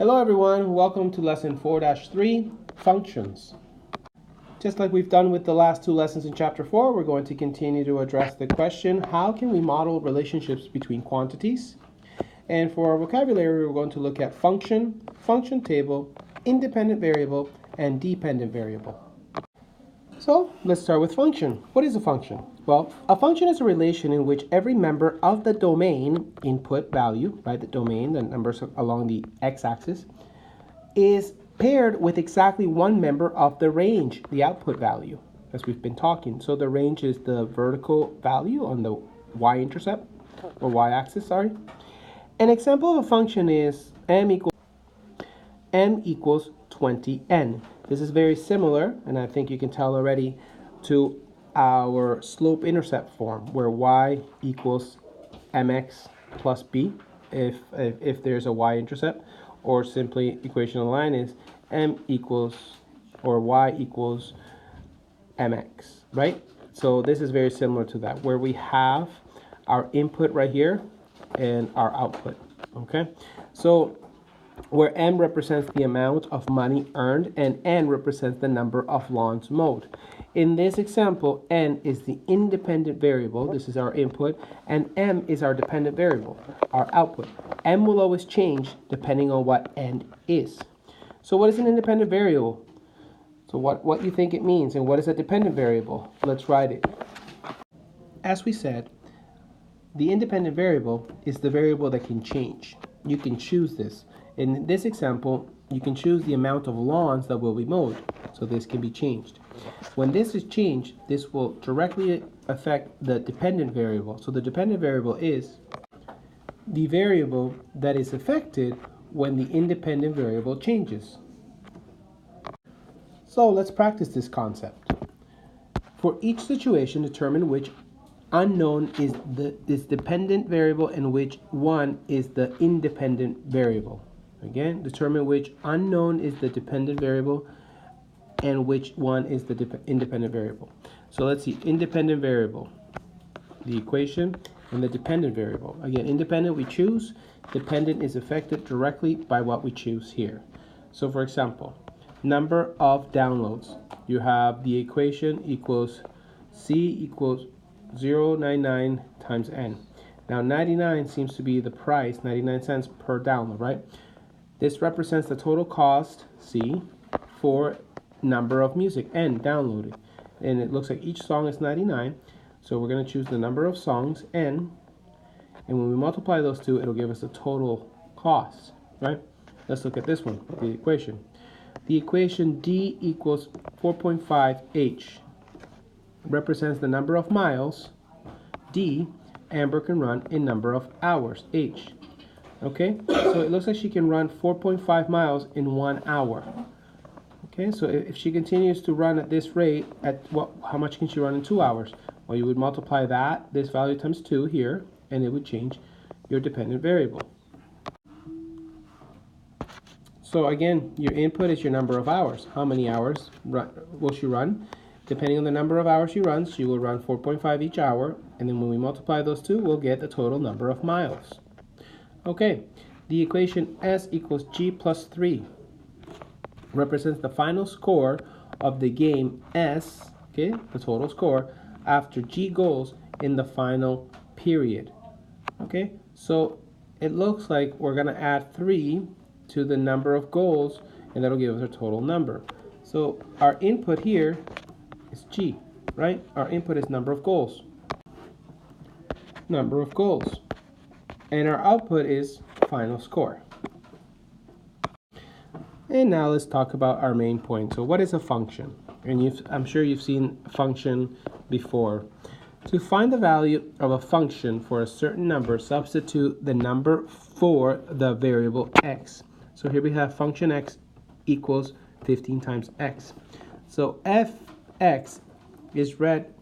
Hello everyone, welcome to lesson 4-3, functions. Just like we've done with the last two lessons in chapter 4, we're going to continue to address the question, how can we model relationships between quantities? And for our vocabulary, we're going to look at function, function table, independent variable, and dependent variable. So let's start with function. What is a function? Well, a function is a relation in which every member of the domain, input value, right, the domain, the numbers along the x-axis, is paired with exactly one member of the range, the output value, as we've been talking. So the range is the vertical value on the y-intercept, or y-axis, sorry. An example of a function is m equals 20n. This is very similar, and I think you can tell already, to our slope-intercept form, where y equals mx plus b if there's a y-intercept, or simply equation of the line is m equals, or y equals mx, right? So this is very similar to that, where we have our input right here and our output, okay? So where m represents the amount of money earned and n represents the number of lawns mowed. In this example, n is the independent variable, this is our input, and m is our dependent variable, our output. M will always change depending on what n is. So what is an independent variable? So what you think it means, and what is a dependent variable? Let's write it. As we said, the independent variable is the variable that can change. You can choose this. In this example, you can choose the amount of lawns that will be mowed, so this can be changed. When this is changed, this will directly affect the dependent variable. So the dependent variable is the variable that is affected when the independent variable changes. So let's practice this concept. For each situation, determine which unknown is dependent variable and which one is the independent variable. Again, determine which unknown is the dependent variable and which one is the independent variable. So let's see, independent variable, the equation, and the dependent variable. Again, independent we choose, dependent is affected directly by what we choose here. So for example, number of downloads. You have the equation equals C equals 0.99 times n. Now 99 seems to be the price, 99 cents per download, right? This represents the total cost, C, for number of music, n, downloaded. And it looks like each song is 99, so we're going to choose the number of songs, n, and when we multiply those two, it'll give us the total cost, right? Let's look at this one, the equation. The equation D equals 4.5h represents the number of miles, D, Amber can run in number of hours, H. Okay, so it looks like she can run 4.5 miles in 1 hour. Okay, so if she continues to run at this rate, how much can she run in 2 hours? Well, you would multiply this value times 2 here, and it would change your dependent variable. So again, your input is your number of hours. How many hours will she run? Depending on the number of hours she runs, she will run 4.5 each hour, and then when we multiply those two, we'll get the total number of miles. Okay, the equation S equals G plus 3 represents the final score of the game S, okay, the total score, after G goals in the final period. Okay, so it looks like we're going to add 3 to the number of goals, and that'll give us our total number. So our input here is G, right? Our input is number of goals. Number of goals. And our output is final score. And now let's talk about our main point. So what is a function? And I'm sure you've seen a function before. To find the value of a function for a certain number, substitute the number for the variable x. So here we have function x equals 15 times x. So fx is read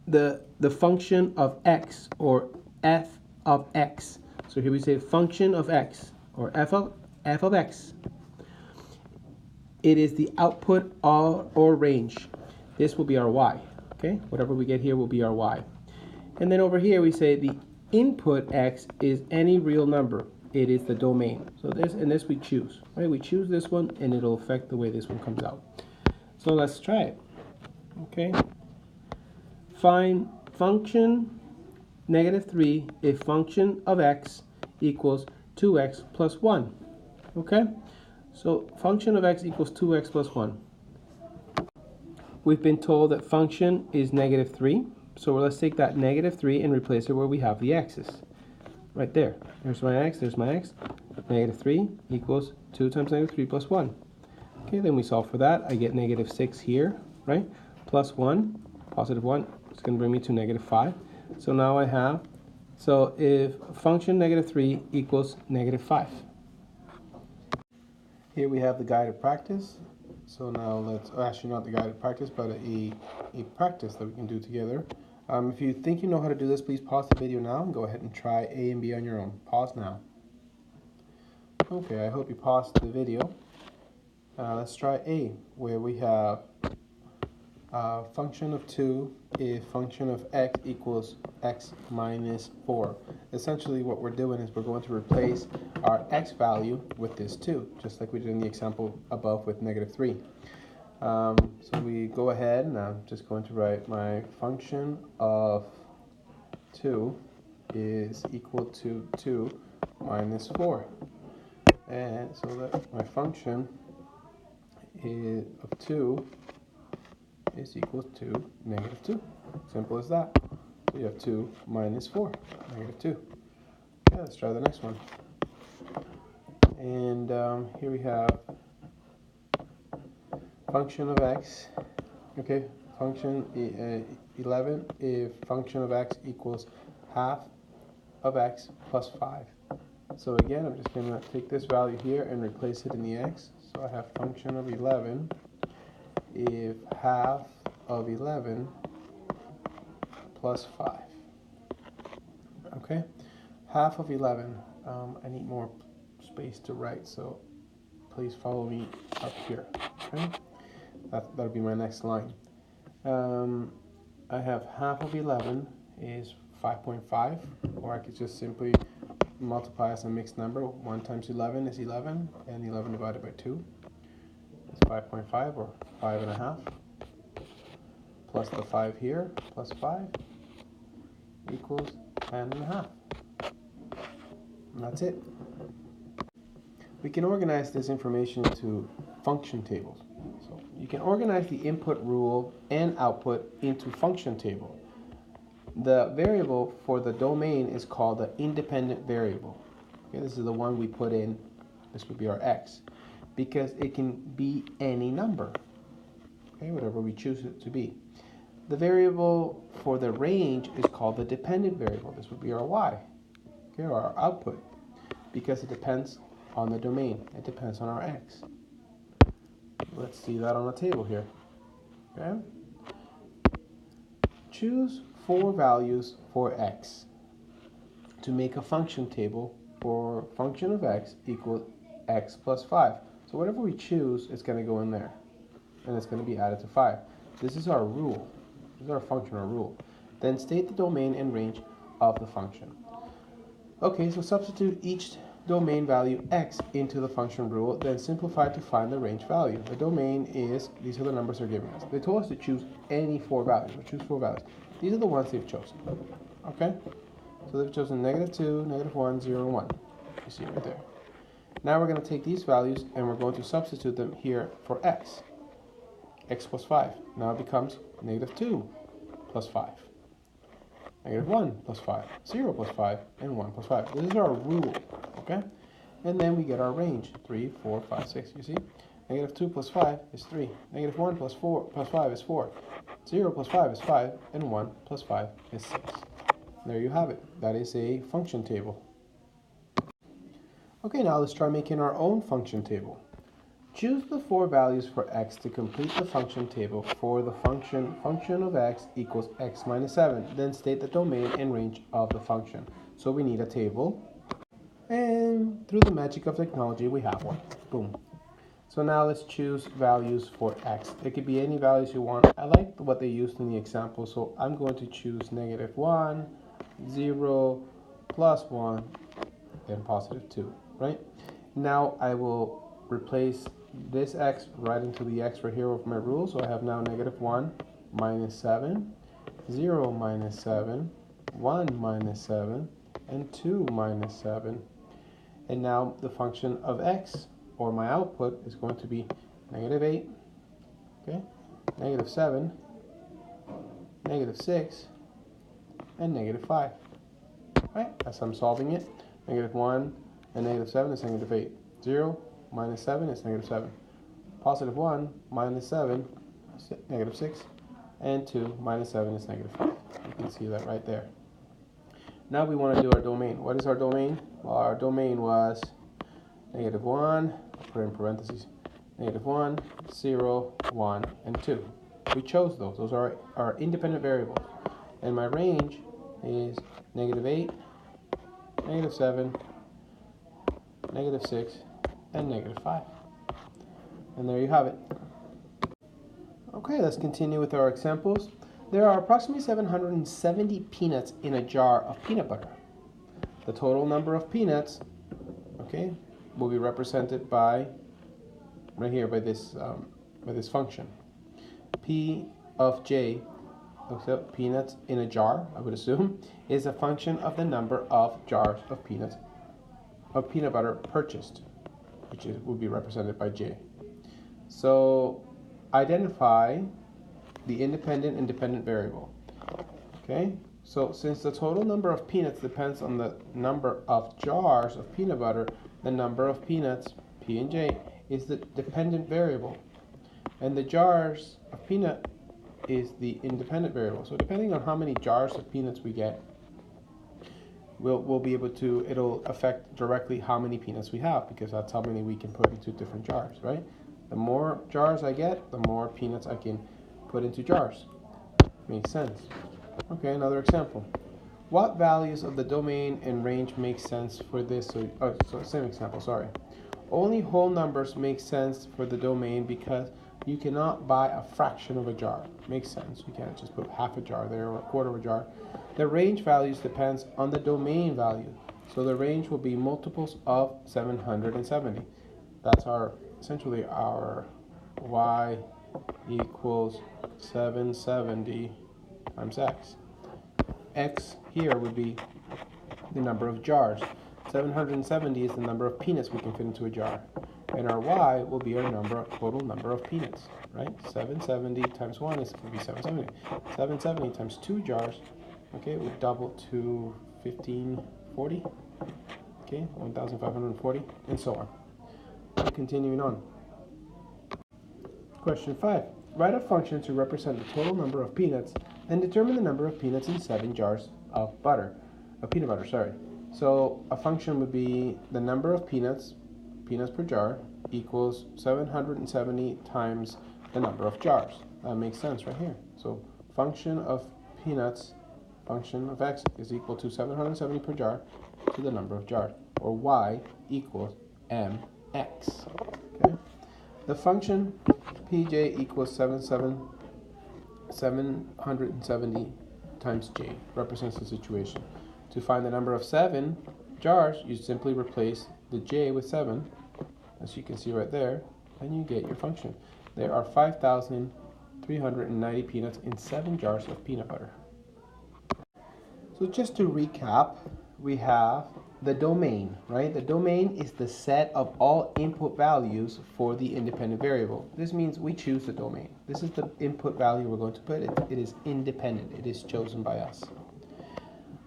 the function of x, or f of x. So here we say function of x, or f of x. It is the output or range. This will be our y. Okay, whatever we get here will be our y. And then over here we say the input x is any real number. it is the domain. So this we choose, right? We choose this one, and it'll affect the way this one comes out. So let's try it. Okay. Find function -3 if function of x equals 2x plus 1. Okay. So function of x equals 2x plus 1. We've been told that function is -3. So let's take that -3 and replace it where we have the x's. Right there. There's my x, there's my x. -3 equals 2 times -3 plus 1. Okay, then we solve for that. I get -6 here, right? Plus 1, positive 1. It's going to bring me to -5. So now I have, so if function -3 equals -5. Here we have the guided practice. So now let's, actually not the guided practice, but a practice that we can do together. If you think you know how to do this, please pause the video now and go ahead and try A and B on your own. Pause now. Okay, I hope you paused the video. Let's try A, where we have function of 2 if function of x equals x minus 4. Essentially what we're doing is we're going to replace our x value with this 2, just like we did in the example above with -3. So we go ahead, and I'm just going to write my function of 2 is equal to 2 minus 4. And so that my function of 2 is equal to -2. Simple as that. So you have 2 minus 4, -2. Okay, let's try the next one. And here we have function of x. Okay, function 11 if function of x equals half of x plus 5. So again, I'm just going to take this value here and replace it in the x. So I have function of 11 if half of 11 plus 5. Okay, half of 11. I need more space to write, so please follow me up here. Okay, that'll be my next line. I have half of 11 is 5.5, or I could just simply multiply as a mixed number. 1 times 11 is 11, and 11 divided by 2 is 5.5, or 5.5. Plus the 5 here, plus 5, equals 10.5. And that's it. We can organize this information into function tables. So you can organize the input rule and output into function table. The variable for the domain is called the independent variable. Okay, this is the one we put in. This would be our x, because it can be any number. Okay, whatever we choose it to be. The variable for the range is called the dependent variable. This would be our y, okay, or our output, because it depends on the domain. It depends on our x. Let's see that on the table here. Okay. Choose 4 values for x to make a function table for function of x equals x plus 5. So whatever we choose is going to go in there, and it's going to be added to 5. This is our rule. This is our function or rule. Then state the domain and range of the function. Okay, so substitute each domain value x into the function rule, then simplify to find the range value. The domain is, these are the numbers they're giving us. They told us to choose any 4 values. We'll choose 4 values. These are the ones they've chosen. Okay? So they've chosen -2, -1, 0, and 1. You see right there. Now we're going to take these values and we're going to substitute them here for x. X plus 5. Now it becomes -2 plus 5. -1 plus 5, 0 plus 5, and 1 plus 5. This is our rule, okay? And then we get our range, 3, 4, 5, 6, you see? -2 plus 5 is 3. -1 plus 5 is 4. 0 plus 5 is 5, and 1 plus 5 is 6. There you have it. That is a function table. Okay, now let's try making our own function table. Choose the 4 values for x to complete the function table for the function of x equals x minus 7. Then state the domain and range of the function. So we need a table, and through the magic of technology we have one. Boom. So now let's choose values for x. It could be any values you want. I like what they used in the example, so I'm going to choose -1, 0, plus 1, and positive 2, right? Now I will replace this x right into the x right here with my rule. So I have now negative 1 minus 7, 0 minus 7, 1 minus 7, and 2 minus 7. And now the function of x, or my output, is going to be negative 8, okay, negative 7, negative 6, and negative 5. Right? As I'm solving it, negative 1 and negative 7 is negative 8. 0 minus 7 is negative 7. Positive 1 minus 7 is negative 6. And 2 minus 7 is negative 5. You can see that right there. Now we want to do our domain. What is our domain? Well, our domain was negative 1, put in parentheses, negative 1, 0, 1, and 2. We chose those. Those are our independent variables. And my range is negative 8, negative 7, negative 6, and negative 5. And there you have it. Okay, let's continue with our examples. There are approximately 770 peanuts in a jar of peanut butter. The total number of peanuts, okay, will be represented by, right here, by this function. P of j, peanuts in a jar, I would assume, is a function of the number of jars of peanut butter purchased, which will be represented by j. So identify the independent and dependent variable. Okay, so since the total number of peanuts depends on the number of jars of peanut butter, the number of peanuts, P and J, is the dependent variable. And the jars of peanut is the independent variable. So depending on how many jars of peanuts we get, we'll be able to, it'll affect directly how many peanuts we have, because that's how many we can put into different jars, right? The more jars I get, the more peanuts I can put into jars. Makes sense. Okay, another example. What values of the domain and range make sense for this? So same example, sorry. Only whole numbers make sense for the domain because you cannot buy a fraction of a jar. Makes sense. You can't just put half a jar there or a quarter of a jar. The range values depends on the domain value. So the range will be multiples of 770. That's essentially our y equals 770 times x. X here would be the number of jars. 770 is the number of peanuts we can fit into a jar. And our y will be our total number of peanuts, right? 770 times 1 is going to be 770. 770 times 2 jars, okay, would double to 1540, okay, 1540, and so on. Continuing on. Question 5. Write a function to represent the total number of peanuts and determine the number of peanuts in 7 jars of peanut butter. So a function would be the number of peanuts per jar equals 770 times the number of jars. That makes sense right here. So function of peanuts, function of x is equal to 770 per jar to the number of jars, or y equals mx. Okay. The function pj equals 770 times j represents the situation. To find the number of 7 jars, you simply replace the j with 7, as you can see right there, and you get your function. There are 5,390 peanuts in 7 jars of peanut butter. So just to recap, we have the domain, right? The domain is the set of all input values for the independent variable. This means we choose the domain. This is the input value we're going to put. It is independent. It is chosen by us.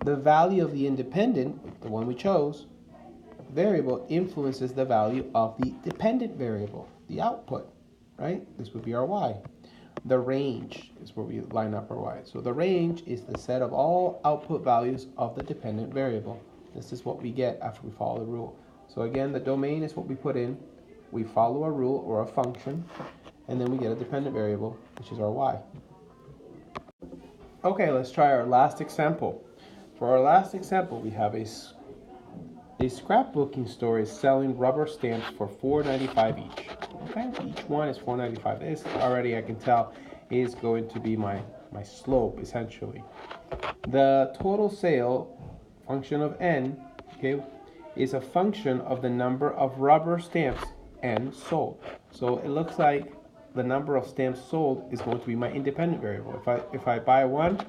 The value of the independent, the one we chose, variable influences the value of the dependent variable, the output, right? This would be our y. The range is where we line up our y. So the range is the set of all output values of the dependent variable. This is what we get after we follow the rule. So again, the domain is what we put in. We follow a rule or a function, and then we get a dependent variable, which is our y. Okay, let's try our last example. For our last example, we have a scrapbooking store is selling rubber stamps for $4.95 each. Okay, each one is $4.95. This already, I can tell, is going to be my slope, essentially. The total sale, function of n, okay, is a function of the number of rubber stamps N sold. So it looks like the number of stamps sold is going to be my independent variable. If I buy one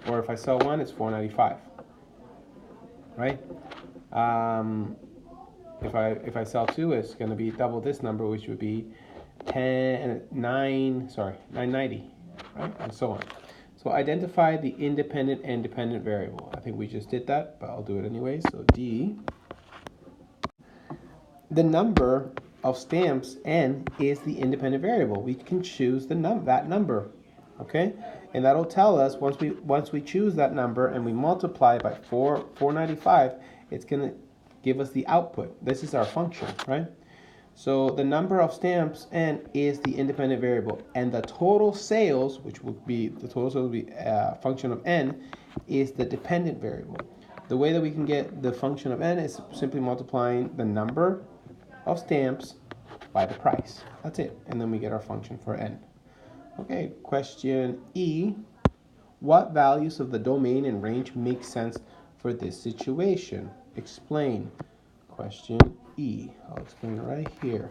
or if I sell one, it's $4.95, right? If I sell two, it's going to be double this number, which would be 990, right? And so on. So identify the independent and dependent variable. I think we just did that, but I'll do it anyway. So D. The number of stamps N is the independent variable. We can choose that number, okay? And that'll tell us once we choose that number and we multiply it by 495, it's going to give us the output. This is our function, right? So the number of stamps N is the independent variable, and the total sales, which would be the total sales would be a function of N, is the dependent variable. The way that we can get the function of N is simply multiplying the number of stamps by the price. That's it, and then we get our function for N. Okay, question E. What values of the domain and range make sense for this situation? Explain. Question E. I'll explain it right here.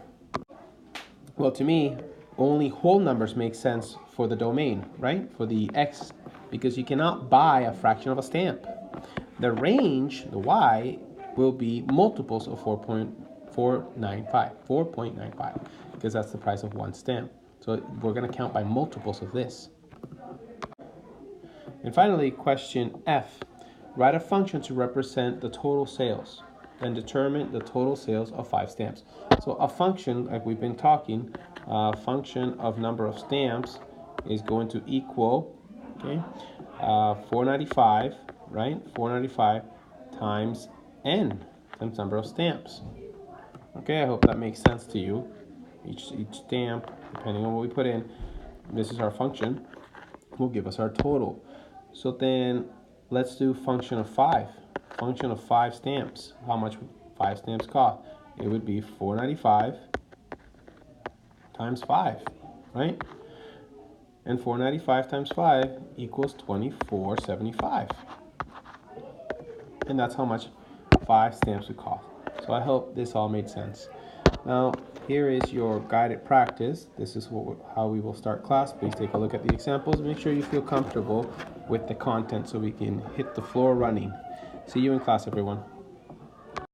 Well, to me, only whole numbers make sense for the domain, right? For the X, because you cannot buy a fraction of a stamp. The range, the Y, will be multiples of 4.95, because that's the price of one stamp. So we're going to count by multiples of this. And finally, question F. Write a function to represent the total sales, then determine the total sales of 5 stamps. So a function, like we've been talking, a function of number of stamps is going to equal, okay, 495, right? 495 times N, times number of stamps. Okay, I hope that makes sense to you. Each stamp, depending on what we put in, this is our function, will give us our total. So then let's do function of 5. Function of 5 stamps. How much would 5 stamps cost? It would be 495 times 5, right? And 495 times 5 equals 2475. And that's how much 5 stamps would cost. So I hope this all made sense. Now, here is your guided practice. This is how we will start class. Please take a look at the examples. Make sure you feel comfortable with the content so we can hit the floor running. See you in class, everyone.